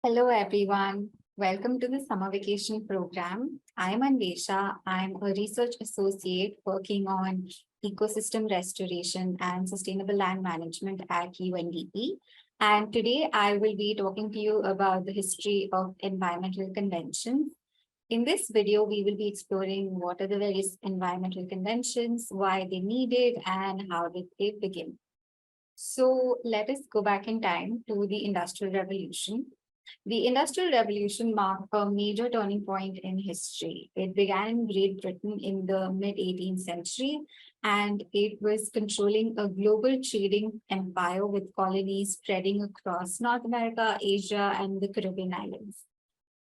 Hello, everyone. Welcome to the summer vacation program. I'm Anwesha. I'm a research associate working on ecosystem restoration and sustainable land management at UNDP. And today I will be talking to you about the history of environmental conventions. In this video, we will be exploring what are the various environmental conventions, why they needed, and how did they begin. So let us go back in time to the Industrial Revolution. The Industrial Revolution marked a major turning point in history. It began in Great Britain in the mid-18th century, and it was controlling a global trading empire with colonies spreading across North America, Asia, and the Caribbean islands.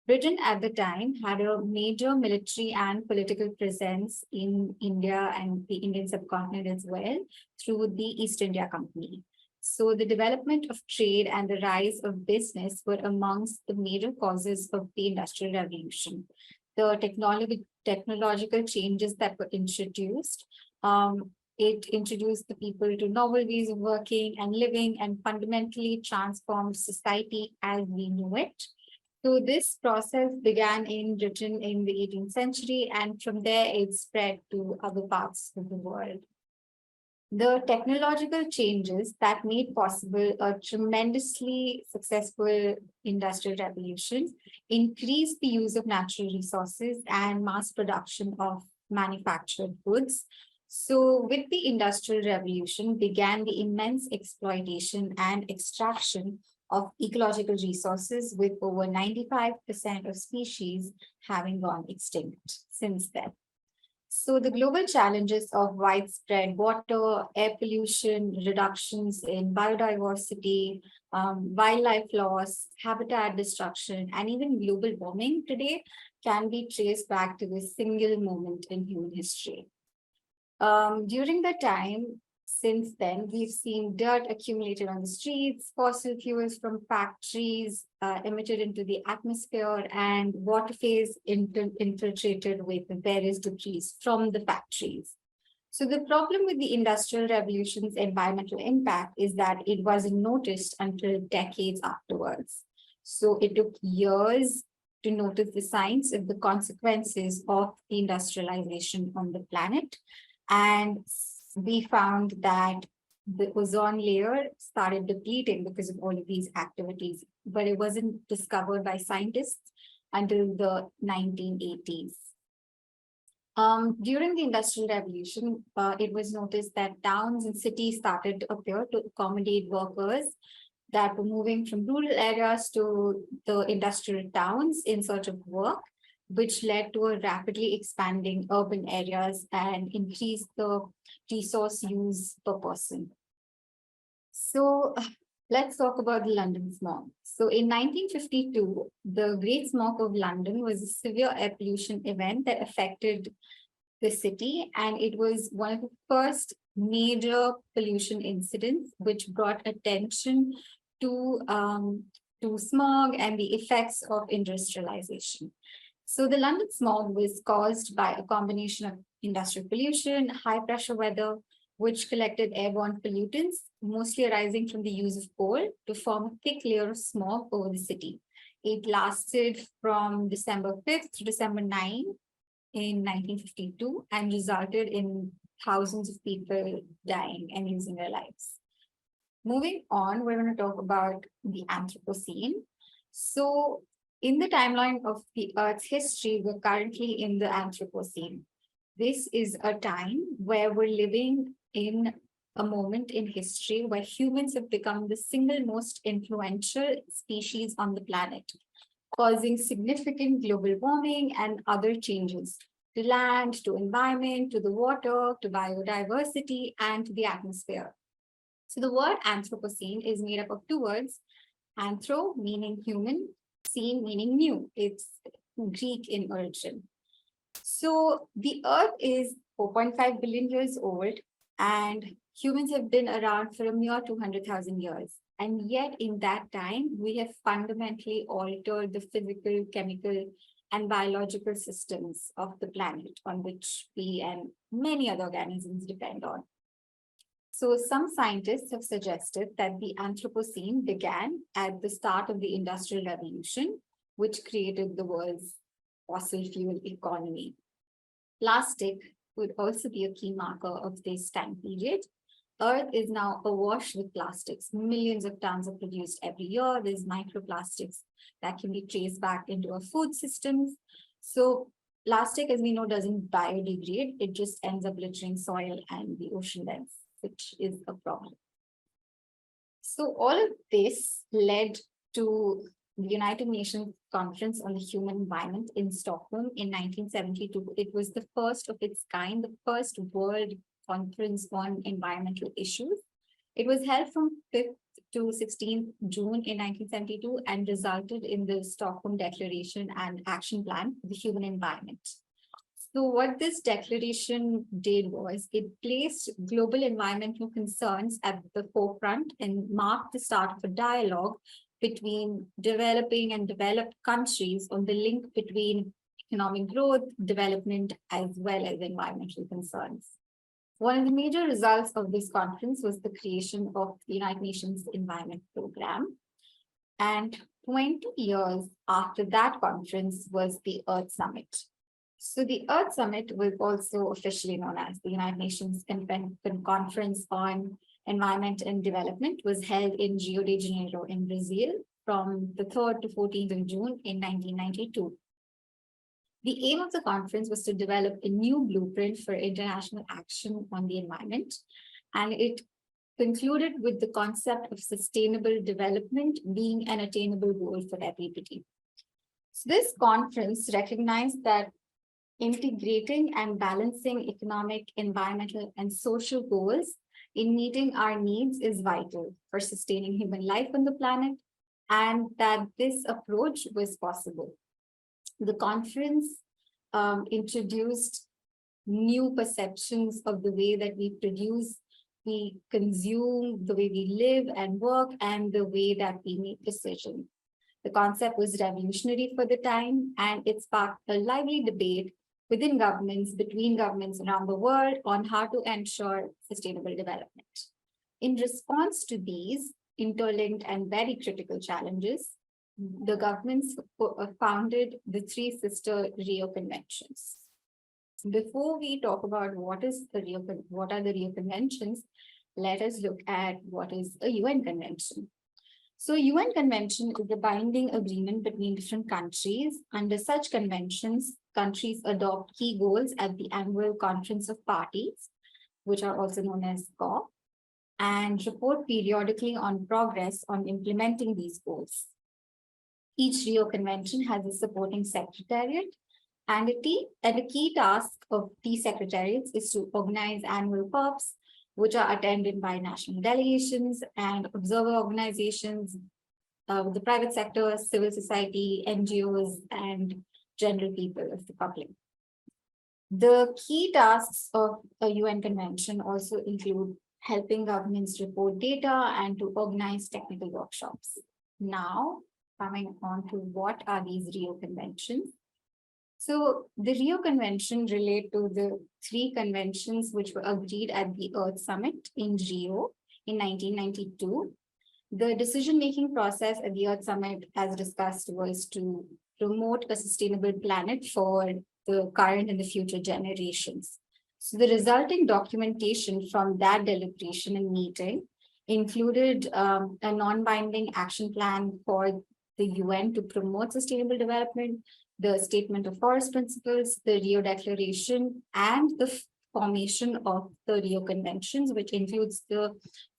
Britain at the time had a major military and political presence in India and the Indian subcontinent as well through the East India Company. So the development of trade and the rise of business were amongst the major causes of the Industrial Revolution. The technological changes that were introduced, it introduced the people to novel ways of working and living and fundamentally transformed society as we knew it. So this process began in Britain in the 18th century, and from there it spread to other parts of the world. The technological changes that made possible a tremendously successful industrial revolution increased the use of natural resources and mass production of manufactured goods. So with the industrial revolution began the immense exploitation and extraction of ecological resources, with over 95% of species having gone extinct since then. So the global challenges of widespread water, air pollution, reductions in biodiversity, wildlife loss, habitat destruction, and even global warming today can be traced back to this single moment in human history. During the time since then, we've seen dirt accumulated on the streets, fossil fuels from factories emitted into the atmosphere, and water phase infiltrated with various debris from the factories. So the problem with the Industrial Revolution's environmental impact is that it wasn't noticed until decades afterwards. So it took years to notice the signs of the consequences of the industrialization on the planet. And we found that the ozone layer started depleting because of all of these activities, but it wasn't discovered by scientists until the 1980s. During the Industrial Revolution, it was noticed that towns and cities started to appear to accommodate workers that were moving from rural areas to the industrial towns in search of work, which led to a rapidly expanding urban areas and increased the resource use per person. So let's talk about the London smog. So in 1952, the Great Smog of London was a severe air pollution event that affected the city, and it was one of the first major pollution incidents which brought attention to smog and the effects of industrialization. So the London smog was caused by a combination of industrial pollution, high pressure weather, which collected airborne pollutants, mostly arising from the use of coal, to form a thick layer of smog over the city. It lasted from December 5th to December 9th in 1952 and resulted in thousands of people dying and losing their lives. Moving on, we're going to talk about the Anthropocene. So in the timeline of the Earth's history, we're currently in the Anthropocene. This is a time where we're living in a moment in history where humans have become the single most influential species on the planet, causing significant global warming and other changes to land, to environment, to the water, to biodiversity, and to the atmosphere. So the word Anthropocene is made up of two words, anthro meaning human, scene meaning new. It's Greek in origin. So the Earth is 4.5 billion years old, and humans have been around for a mere 200,000 years. And yet in that time, we have fundamentally altered the physical, chemical, and biological systems of the planet on which we and many other organisms depend on. So some scientists have suggested that the Anthropocene began at the start of the Industrial Revolution, which created the world's fossil fuel economy. Plastic would also be a key marker of this time period. Earth is now awash with plastics. Millions of tons are produced every year. There's microplastics that can be traced back into our food systems. So plastic, as we know, doesn't biodegrade. It just ends up littering soil and the ocean beds, which is a problem. So all of this led to the United Nations Conference on the Human Environment in Stockholm in 1972. It was the first of its kind, the first world conference on environmental issues. It was held from 5th to 16th June in 1972 and resulted in the Stockholm Declaration and Action Plan for the Human Environment. So what this declaration did was it placed global environmental concerns at the forefront and marked the start of a dialogue between developing and developed countries on the link between economic growth, development, as well as environmental concerns. One of the major results of this conference was the creation of the United Nations Environment Program. And 20 years after that conference was the Earth Summit. So the Earth Summit was also officially known as the United Nations Conference on Environment and Development, was held in Rio de Janeiro in Brazil from the 3rd to 14th of June in 1992. The aim of the conference was to develop a new blueprint for international action on the environment, and it concluded with the concept of sustainable development being an attainable goal for everybody. So this conference recognized that integrating and balancing economic, environmental, and social goals in meeting our needs is vital for sustaining human life on the planet, and that this approach was possible. The conference introduced new perceptions of the way that we produce, we consume, the way we live and work, and the way that we make decisions. The concept was revolutionary for the time, and it sparked a lively debate within governments, between governments around the world on how to ensure sustainable development. In response to these interlinked and very critical challenges, the governments founded the three sister Rio Conventions. Before we talk about what are the Rio Conventions, let us look at what is a UN Convention. So UN Convention is a binding agreement between different countries. Under such conventions, countries adopt key goals at the annual Conference of Parties, which are also known as COP, and report periodically on progress on implementing these goals. Each Rio Convention has a supporting secretariat, and a key task of these secretariats is to organize annual COPs, which are attended by national delegations and observer organizations, the private sector, civil society, NGOs, and general people of the public. The key tasks of a UN convention also include helping governments report data and to organize technical workshops. Now, coming on to what are these Rio Conventions. So the Rio Convention relate to the three conventions which were agreed at the Earth Summit in Rio in 1992. The decision-making process at the Earth Summit, as discussed, was to promote a sustainable planet for the current and the future generations. So the resulting documentation from that deliberation and meeting included a non-binding action plan for the UN to promote sustainable development, the Statement of Forest Principles, the Rio Declaration, and the formation of the Rio Conventions, which includes the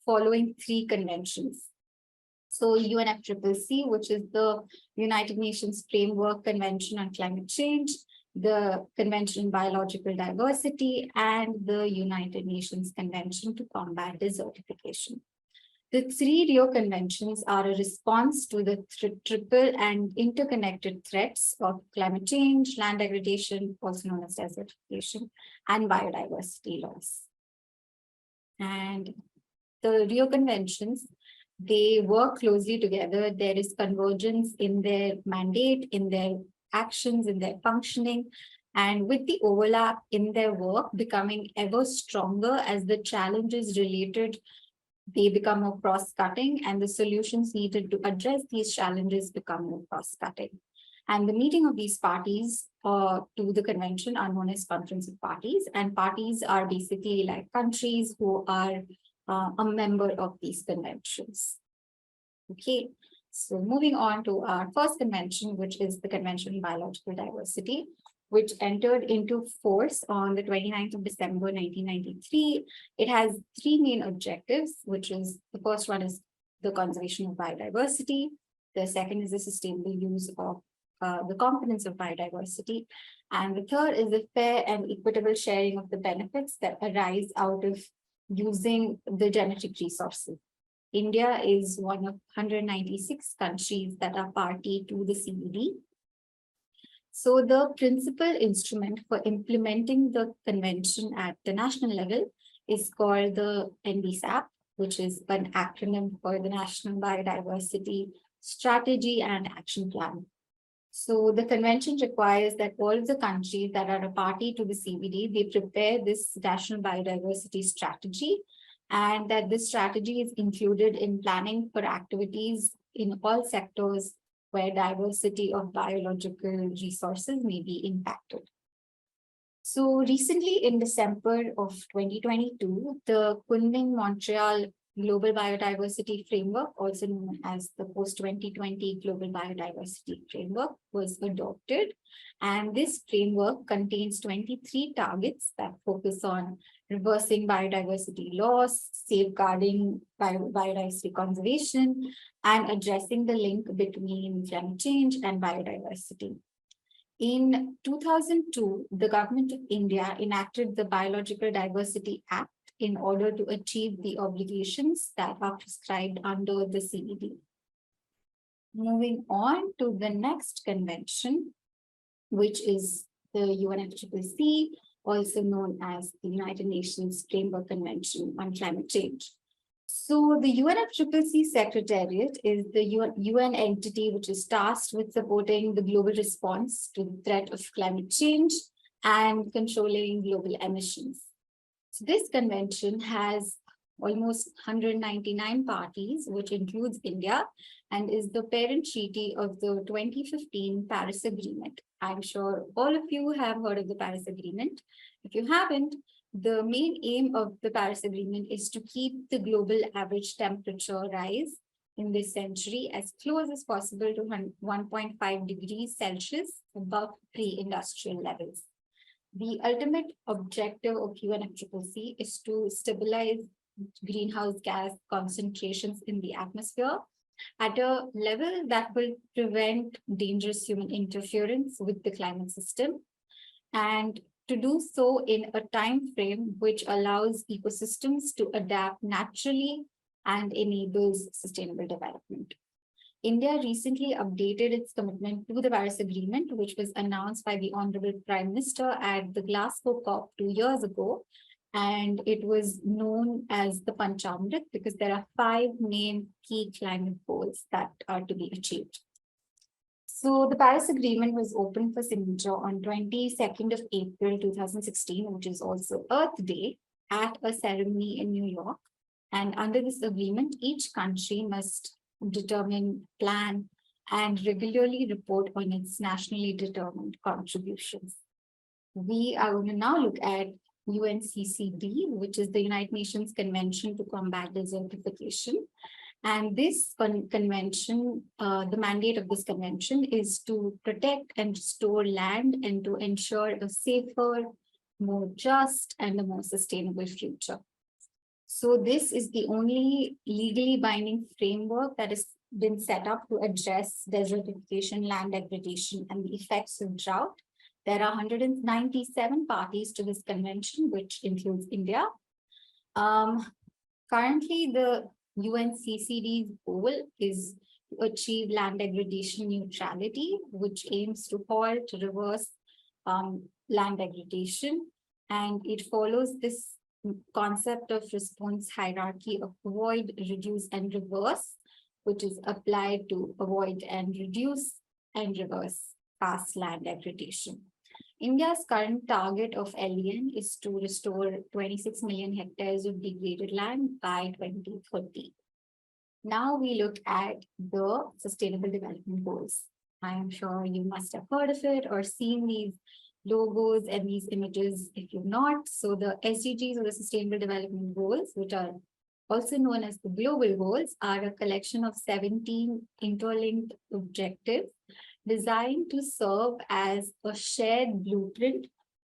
following three conventions. So UNFCCC, which is the United Nations Framework Convention on Climate Change, the Convention on Biological Diversity, and the United Nations Convention to Combat Desertification. The three Rio Conventions are a response to the triple and interconnected threats of climate change, land degradation, also known as desertification, and biodiversity loss. And the Rio Conventions, they work closely together. There is convergence in their mandate, in their actions, in their functioning. And with the overlap in their work becoming ever stronger as the challenges related, they become more cross-cutting, and the solutions needed to address these challenges become more cross-cutting. And the meeting of these parties to the convention are known as conference of parties, and parties are basically like countries who are a member of these conventions. Okay, so moving on to our first convention, which is the Convention on Biological Diversity, which entered into force on the 29th of December, 1993. It has three main objectives, which is the first one is the conservation of biodiversity. The second is the sustainable use of the components of biodiversity. And the third is the fair and equitable sharing of the benefits that arise out of using the genetic resources. India is one of 196 countries that are party to the CBD. So the principal instrument for implementing the convention at the national level is called the NBSAP, which is an acronym for the National Biodiversity Strategy and Action Plan. So the convention requires that all of the countries that are a party to the CBD, they prepare this national biodiversity strategy, and that this strategy is included in planning for activities in all sectors where diversity of biological resources may be impacted. So recently in December of 2022, the Kunming-Montreal Global Biodiversity Framework, also known as the Post-2020 Global Biodiversity Framework, was adopted. And this framework contains 23 targets that focus on reversing biodiversity loss, safeguarding biodiversity conservation, and addressing the link between climate change and biodiversity. In 2002, the government of India enacted the Biological Diversity Act in order to achieve the obligations that are prescribed under the CBD. Moving on to the next convention, which is the UNFCCC, also known as the United Nations Framework Convention on Climate Change. So the UNFCCC Secretariat is the UN entity which is tasked with supporting the global response to the threat of climate change and controlling global emissions. So this convention has almost 199 parties, which includes India, and is the parent treaty of the 2015 Paris Agreement. I'm sure all of you have heard of the Paris Agreement. If you haven't, the main aim of the Paris Agreement is to keep the global average temperature rise in this century as close as possible to 1.5 degrees Celsius above pre-industrial levels. The ultimate objective of UNFCCC is to stabilize greenhouse gas concentrations in the atmosphere at a level that will prevent dangerous human interference with the climate system, and to do so in a time frame which allows ecosystems to adapt naturally and enables sustainable development. India recently updated its commitment to the Paris Agreement, which was announced by the Honorable Prime Minister at the Glasgow COP 2 years ago. And it was known as the Panchamrit because there are 5 main key climate goals that are to be achieved. So the Paris Agreement was opened for signature on 22nd of April 2016, which is also Earth Day, at a ceremony in New York. And under this agreement, each country must determine, plan, and regularly report on its nationally determined contributions. We are going to now look at UNCCD, which is the United Nations Convention to Combat Desertification. And this convention, the mandate of this convention is to protect and restore land and to ensure a safer, more just, and a more sustainable future. So this is the only legally binding framework that has been set up to address desertification, land degradation, and the effects of drought. There are 197 parties to this convention, which includes India. Currently, the UNCCD's goal is to achieve land degradation neutrality, which aims to halt, reverse land degradation. And it follows this concept of response hierarchy of avoid, reduce, and reverse, which is applied to avoid and reduce and reverse past land degradation. India's current target of LEN is to restore 26 million hectares of degraded land by 2030. Now we look at the Sustainable Development Goals. I am sure you must have heard of it or seen these logos and these images if you've not. So the SDGs, or the Sustainable Development Goals, which are also known as the Global Goals, are a collection of 17 interlinked objectives designed to serve as a shared blueprint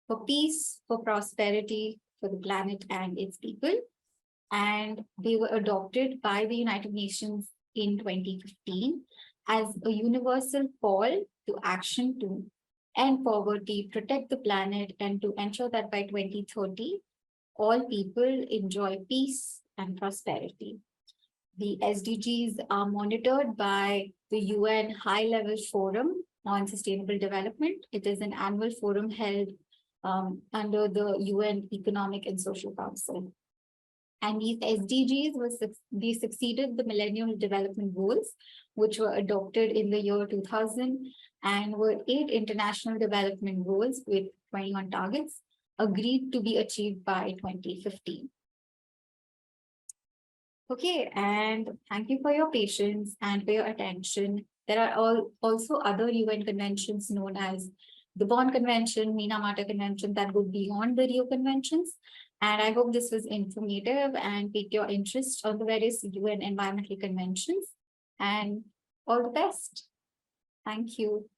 for peace, for prosperity, for the planet and its people. And they were adopted by the United Nations in 2015 as a universal call to action to end poverty, protect the planet, and to ensure that by 2030, all people enjoy peace and prosperity. The SDGs are monitored by the UN High-Level Forum on Sustainable Development. It is an annual forum held under the UN Economic and Social Council. And these SDGs they succeeded the Millennium Development Goals, which were adopted in the year 2000 and were 8 international development goals with 21 targets agreed to be achieved by 2015. Okay, and thank you for your patience and for your attention. There are also other UN conventions known as the Bonn Convention, Minamata Convention that go beyond the Rio Conventions. And I hope this was informative and piqued your interest on the various UN environmental conventions. And all the best. Thank you.